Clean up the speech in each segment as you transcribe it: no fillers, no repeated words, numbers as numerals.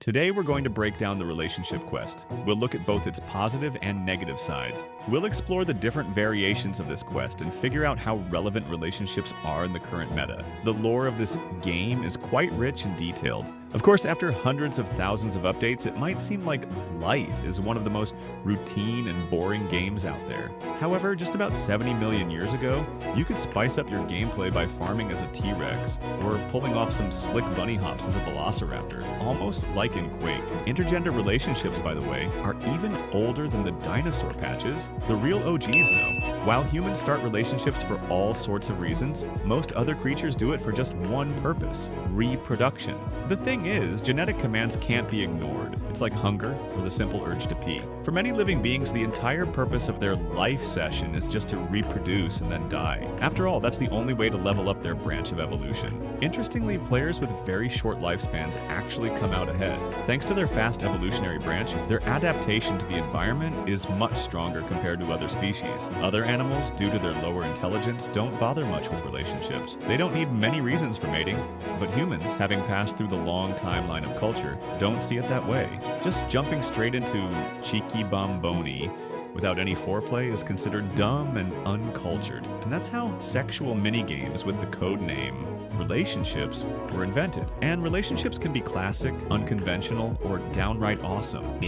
Today we're going to break down the relationship quest. We'll look at both its positive and negative sides. We'll explore the different variations of this quest and figure out how relevant relationships are in the current meta. The lore of this game is quite rich and detailed. Of course, after hundreds of thousands of updates, it might seem like life is one of the most routine and boring games out there. However, just about 70 million years ago, you could spice up your gameplay by farming as a T-Rex, or pulling off some slick bunny hops as a Velociraptor, almost like in Quake. Intergender relationships, by the way, are even older than the dinosaur patches. The real OGs, though. While humans start relationships for all sorts of reasons, most other creatures do it for just one purpose: reproduction. The thing is, genetic commands can't be ignored. It's like hunger or the simple urge to pee. For many living beings, the entire purpose of their life session is just to reproduce and then die. After all, that's the only way to level up their branch of evolution. Interestingly, players with very short lifespans actually come out ahead. Thanks to their fast evolutionary branch, their adaptation to the environment is much stronger compared to other species. Other animals, due to their lower intelligence, don't bother much with relationships. They don't need many reasons for mating, but humans, having passed through the long timeline of culture, don't see it that way. Just jumping straight into cheeky bomboni without any foreplay is considered dumb and uncultured. And that's how sexual minigames with the code name relationships were invented. And relationships can be classic, unconventional, or downright awesome.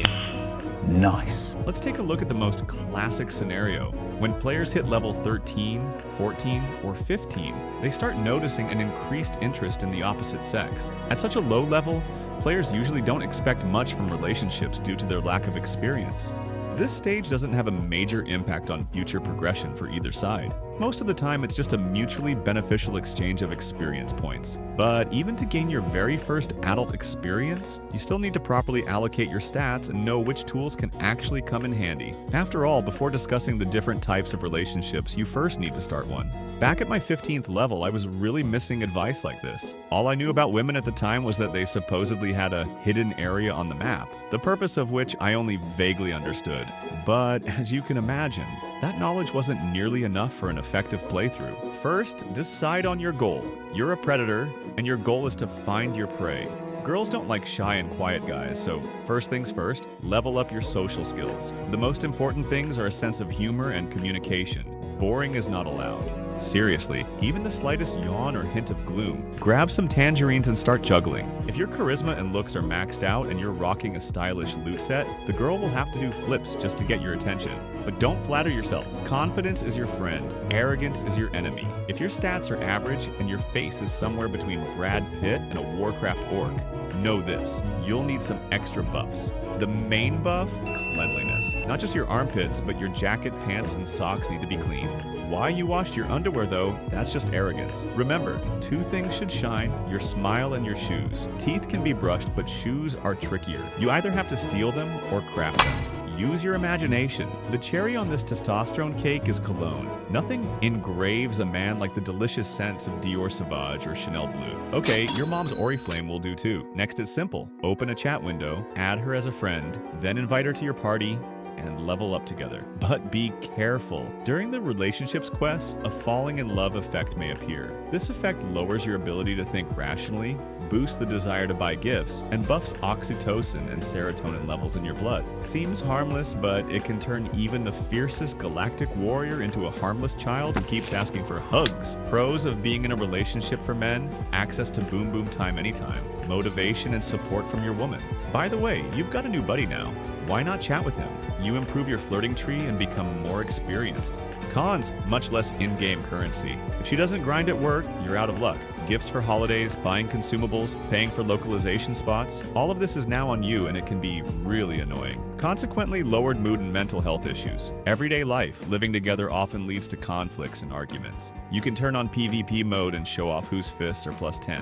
Nice. Let's take a look at the most classic scenario. When players hit level 13, 14, or 15, they start noticing an increased interest in the opposite sex. At such a low level, players usually don't expect much from relationships due to their lack of experience. This stage doesn't have a major impact on future progression for either side. Most of the time, it's just a mutually beneficial exchange of experience points. But even to gain your very first adult experience, you still need to properly allocate your stats and know which tools can actually come in handy. After all, before discussing the different types of relationships, you first need to start one. Back at my 15th level, I was really missing advice like this. All I knew about women at the time was that they supposedly had a hidden area on the map, the purpose of which I only vaguely understood. But as you can imagine, that knowledge wasn't nearly enough for an effective playthrough. First, decide on your goal. You're a predator, and your goal is to find your prey. Girls don't like shy and quiet guys, so first things first, level up your social skills. The most important things are a sense of humor and communication. Boring is not allowed. Seriously, even the slightest yawn or hint of gloom. Grab some tangerines and start juggling. If your charisma and looks are maxed out and you're rocking a stylish loot set, the girl will have to do flips just to get your attention. But don't flatter yourself. Confidence is your friend. Arrogance is your enemy. If your stats are average and your face is somewhere between Brad Pitt and a Warcraft orc, know this: you'll need some extra buffs. The main buff? Cleanliness. Not just your armpits, but your jacket, pants, and socks need to be clean. Why you washed your underwear, though, that's just arrogance. Remember, two things should shine: your smile and your shoes. Teeth can be brushed, but shoes are trickier. You either have to steal them or craft them. Use your imagination. The cherry on this testosterone cake is cologne. Nothing engraves a man like the delicious scents of Dior Sauvage or Chanel Blue. Okay, your mom's Oriflame will do too. Next, it's simple. Open a chat window, add her as a friend, then invite her to your party, and level up together. But be careful. During the relationships quest, a falling in love effect may appear. This effect lowers your ability to think rationally, boosts the desire to buy gifts, and buffs oxytocin and serotonin levels in your blood. Seems harmless, but it can turn even the fiercest galactic warrior into a harmless child who keeps asking for hugs. Pros of being in a relationship for men: access to boom boom time anytime, motivation and support from your woman. By the way, you've got a new buddy now. Why not chat with him? You improve your flirting tree and become more experienced. Cons: much less in-game currency. If she doesn't grind at work, you're out of luck. Gifts for holidays, buying consumables, paying for localization spots, all of this is now on you, and it can be really annoying. Consequently, lowered mood and mental health issues. Everyday life, living together often leads to conflicts and arguments. You can turn on PvP mode and show off whose fists are +10.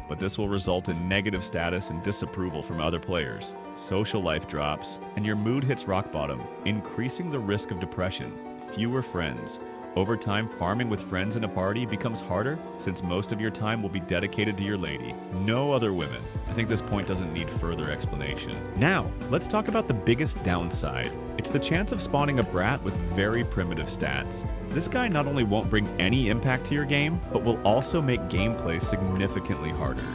But this will result in negative status and disapproval from other players. Social life drops, and your mood hits rock bottom, increasing the risk of depression. Fewer friends. Over time, farming with friends in a party becomes harder since most of your time will be dedicated to your lady. No other women. I think this point doesn't need further explanation. Now, let's talk about the biggest downside. It's the chance of spawning a brat with very primitive stats. This guy not only won't bring any impact to your game, but will also make gameplay significantly harder.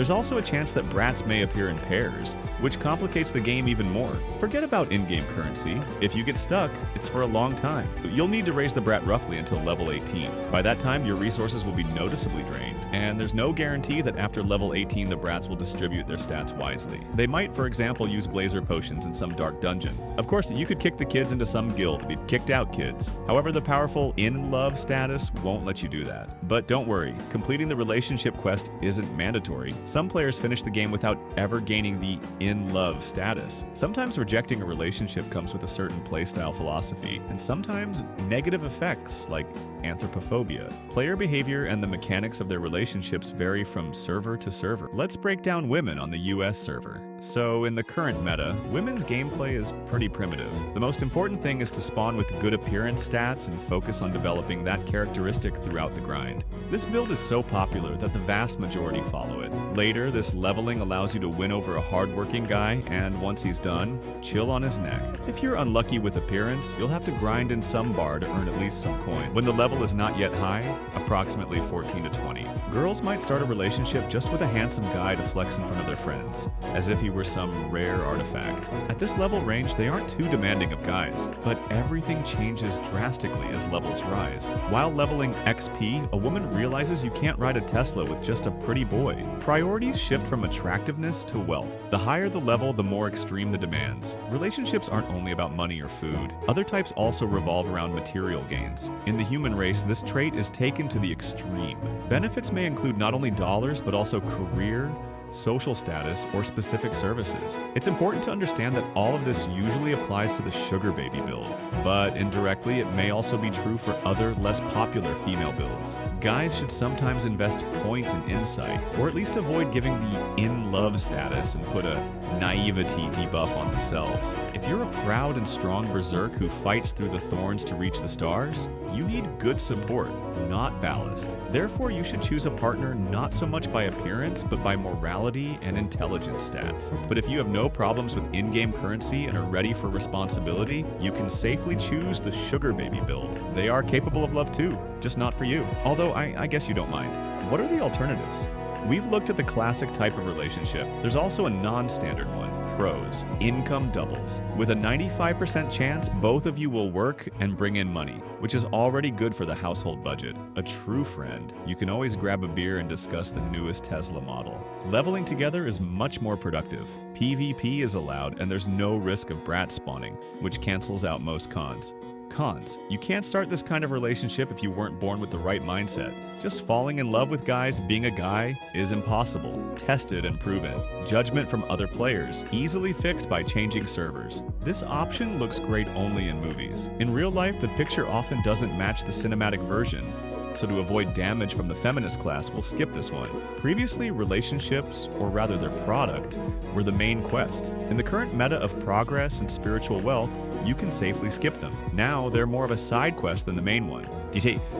There's also a chance that brats may appear in pairs, which complicates the game even more. Forget about in-game currency. If you get stuck, it's for a long time. You'll need to raise the brat roughly until level 18. By that time, your resources will be noticeably drained, and there's no guarantee that after level 18 the brats will distribute their stats wisely. They might, for example, use blazer potions in some dark dungeon. Of course, you could kick the kids into some guild, be kicked out kids. However, the powerful in-love status won't let you do that. But don't worry, completing the relationship quest isn't mandatory. Some players finish the game without ever gaining the in-love status. Sometimes rejecting a relationship comes with a certain playstyle philosophy, and sometimes negative effects like anthropophobia. Player behavior and the mechanics of their relationships vary from server to server. Let's break down women on the US server. So in the current meta, women's gameplay is pretty primitive. The most important thing is to spawn with good appearance stats and focus on developing that characteristic throughout the grind. This build is so popular that the vast majority follow it. Later, this leveling allows you to win over a hardworking guy, and once he's done, chill on his neck. If you're unlucky with appearance, you'll have to grind in some bar to earn at least some coin. When the level is not yet high, approximately 14 to 20, girls might start a relationship just with a handsome guy to flex in front of their friends, as if he were some rare artifact. At this level range, they aren't too demanding of guys, but everything changes drastically as levels rise. While leveling XP, a woman realizes you can't ride a Tesla with just a pretty boy. Priorities shift from attractiveness to wealth. The higher the level, the more extreme the demands. Relationships aren't only about money or food. Other types also revolve around material gains. In the human race, this trait is taken to the extreme. Benefits may include not only dollars, but also career, social status, or specific services. It's important to understand that all of this usually applies to the sugar baby build, but indirectly it may also be true for other, less popular female builds. Guys should sometimes invest points in insight, or at least avoid giving the in-love status and put a naivety debuff on themselves. If you're a proud and strong berserk who fights through the thorns to reach the stars, you need good support, not ballast. Therefore, you should choose a partner not so much by appearance, but by morality and intelligence stats. But if you have no problems with in-game currency and are ready for responsibility, you can safely choose the sugar baby build. They are capable of love too, just not for you. Although I guess you don't mind. What are the alternatives? We've looked at the classic type of relationship. There's also a non-standard one. Pros: income doubles. With a 95% chance, both of you will work and bring in money, which is already good for the household budget. A true friend. You can always grab a beer and discuss the newest Tesla model. Leveling together is much more productive. PvP is allowed, and there's no risk of brat spawning, which cancels out most cons. Cons: you can't start this kind of relationship if you weren't born with the right mindset. Just falling in love with guys being a guy is impossible. Tested and proven. Judgment from other players, easily fixed by changing servers. This option looks great only in movies. In real life, the picture often doesn't match the cinematic version, so to avoid damage from the feminist class, we'll skip this one. Previously, relationships, or rather their product, were the main quest. In the current meta of progress and spiritual wealth, you can safely skip them. Now, they're more of a side quest than the main one.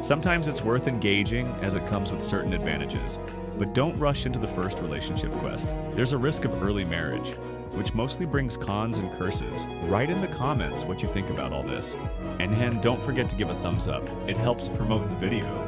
Sometimes it's worth engaging as it comes with certain advantages, but don't rush into the first relationship quest. There's a risk of early marriage, which mostly brings cons and curses. Write in the comments what you think about all this. And don't forget to give a thumbs up. It helps promote the video.